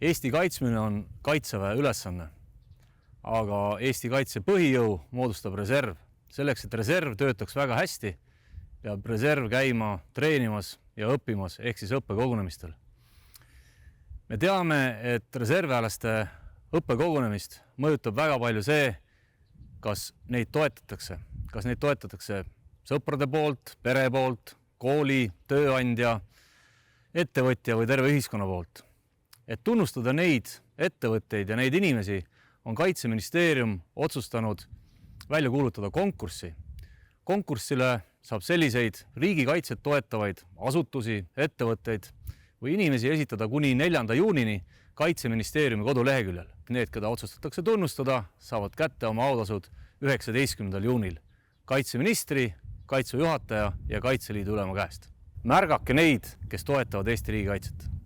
Eesti kaitsmine on Kaitseväe ülesanne, aga Eesti kaitse põhijõu moodustab reserv. Selleks, et reserv töötaks väga hästi, peab reserv käima treenimas ja õppimas ehk siis õppekogunemistel. Me teame, et reservväelaste õppekogunemist mõjutab väga palju see, kas neid toetatakse. Kas neid toetatakse sõprade poolt, pere poolt, kooli, tööandja, ettevõtja või terve ühiskonna poolt. Et tunnustada neid ettevõtteid ja neid inimesi, on Kaitseministeerium otsustanud välja kuulutada konkurssi. Konkursile saab selliseid riigikaitset toetavaid asutusi, ettevõtteid või inimesi esitada kuni 4. juunini Kaitseministeeriumi koduleheküljel. Need, keda otsustatakse tunnustada, saavad kätte oma autasud 19. juunil kaitseministri, kaitsejuhataja ja Kaitseliidu ülema käest. Märgake neid, kes toetavad Eesti riigikaitset.